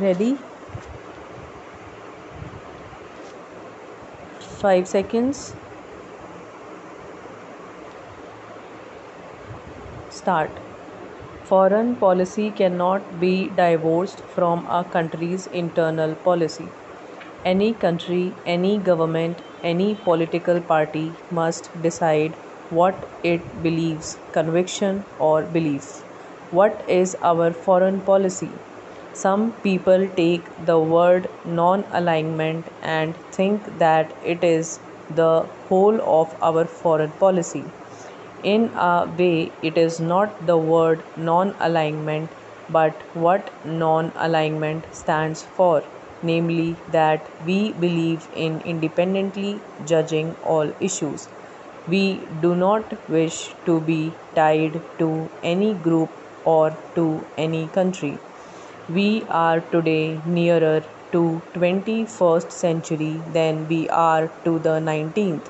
Ready? 5 seconds. Start. Foreign policy cannot be divorced from a country's internal policy. Any country, any government, any political party must decide what it believes, conviction or belief. What is our foreign policy? Some people take the word non alignment and think that it is the whole of our foreign policy. In a way, it is not the word non alignment, but what non alignment stands for, namely, that we believe in independently judging all issues. We do not wish to be tied to any group or to any country. We are today nearer to 21st century than we are to the 19th.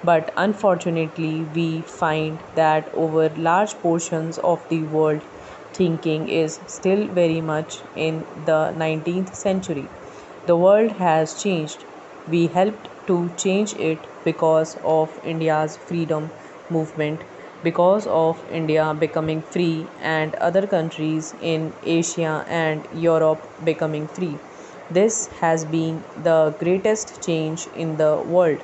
But unfortunately, we find that over large portions of the world, thinking is still very much in the 19th century. The world has changed. We helped to change it because of India's freedom movement, because of India becoming free and other countries in Asia and Europe becoming free. This has been the greatest change in the world,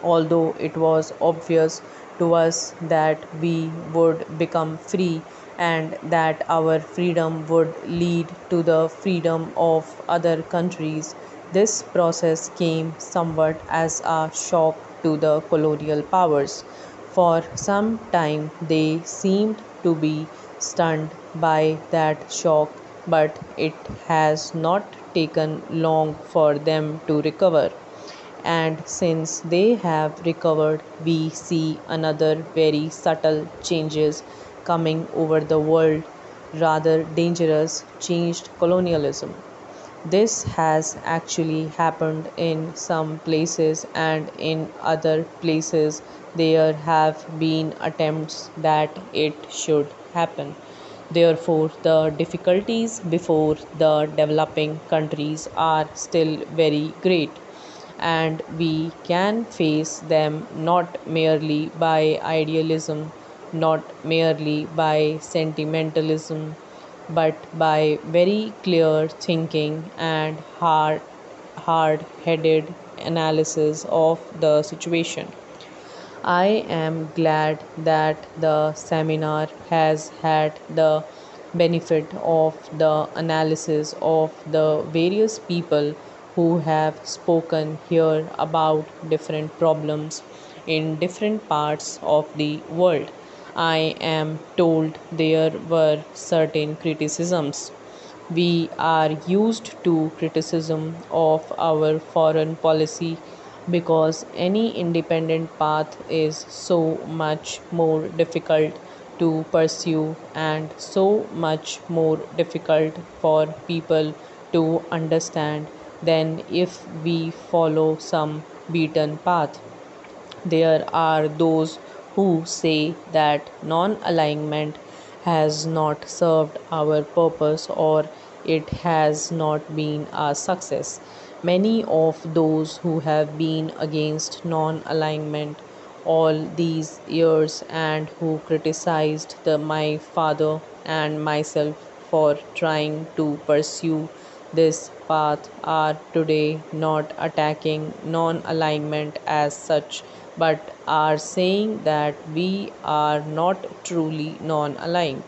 although it was obvious to us that we would become free and that our freedom would lead to the freedom of other countries. This process came somewhat as a shock to the colonial powers. For some time, they seemed to be stunned by that shock, but it has not taken long for them to recover. And since they have recovered, we see another very subtle changes coming over the world, rather dangerous changed colonialism. This has actually happened in some places, and in other places there have been attempts that it should happen. Therefore, the difficulties before the developing countries are still very great, and we can face them not merely by idealism, not merely by sentimentalism, but by very clear thinking and hard headed analysis of the situation. I am glad that the seminar has had the benefit of the analysis of the various people who have spoken here about different problems in different parts of the world. I am told there were certain criticisms. We are used to criticism of our foreign policy because any independent path is so much more difficult to pursue and so much more difficult for people to understand than if we follow some beaten path. There are those who say that non alignment has not served our purpose or it has not been a success. Many of those who have been against non alignment all these years and who criticized my father and myself for trying to pursue this path are today not attacking non alignment as such, but are saying that we are not truly non aligned.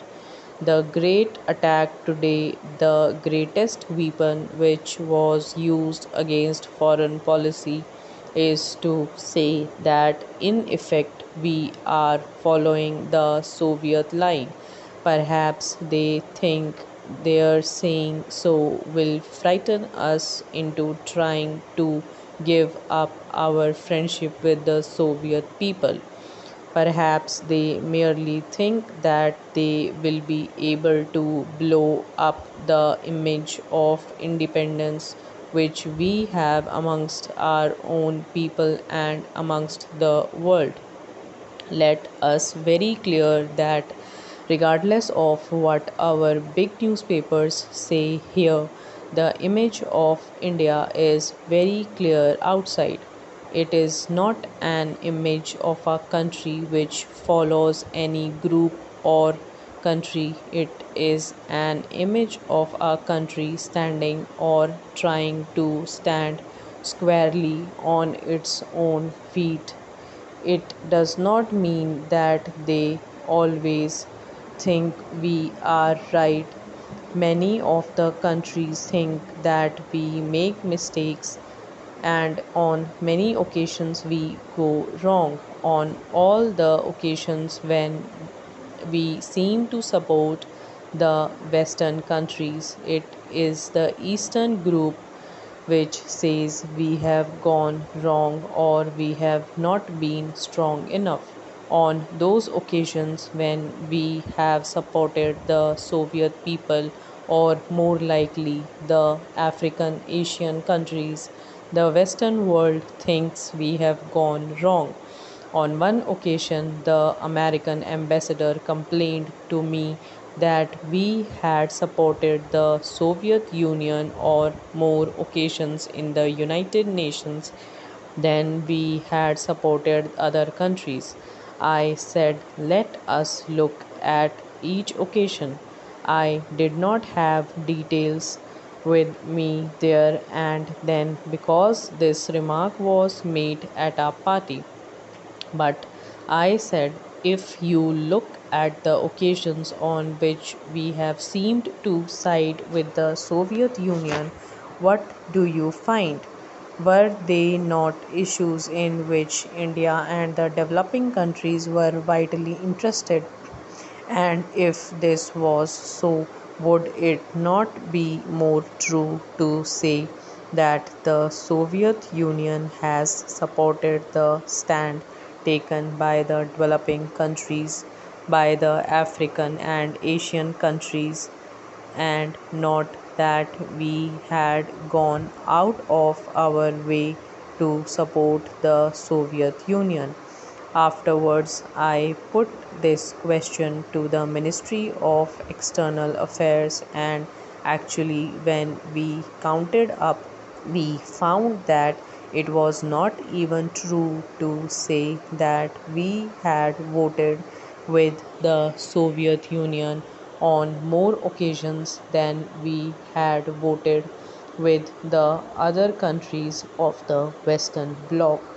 The great attack today, the greatest weapon which was used against foreign policy, is to say that in effect we are following the Soviet line. Perhaps they think their saying so will frighten us into trying to give up our friendship with the Soviet people. Perhaps they merely think that they will be able to blow up the image of independence which we have amongst our own people and amongst the world. Let us very clear that regardless of what our big newspapers say here, The image of India is very clear outside. It is not an image of a country which follows any group or country. It is an image of a country standing or trying to stand squarely on its own feet. It does not mean that they always think we are right. Many of the countries think that we make mistakes, and on many occasions we go wrong. On all the occasions when we seem to support the Western countries, it is the Eastern group which says we have gone wrong or we have not been strong enough. On those occasions when we have supported the Soviet people, or more likely the African Asian countries, the Western world thinks we have gone wrong. On one occasion, the American ambassador complained to me that we had supported the Soviet Union on more occasions in the United Nations than we had supported other countries. I said, let us look at each occasion. I did not have details with me there and then because this remark was made at a party. But I said, if you look at the occasions on which we have seemed to side with the Soviet Union, what do you find? Were they not issues in which India and the developing countries were vitally interested? And if this was so, would it not be more true to say that the Soviet Union has supported the stand taken by the developing countries, by the African and Asian countries, and not that we had gone out of our way to support the Soviet Union? Afterwards, I put this question to the Ministry of External Affairs, and actually, when we counted up, we found that it was not even true to say that we had voted with the Soviet Union on more occasions than we had voted with the other countries of the Western Bloc.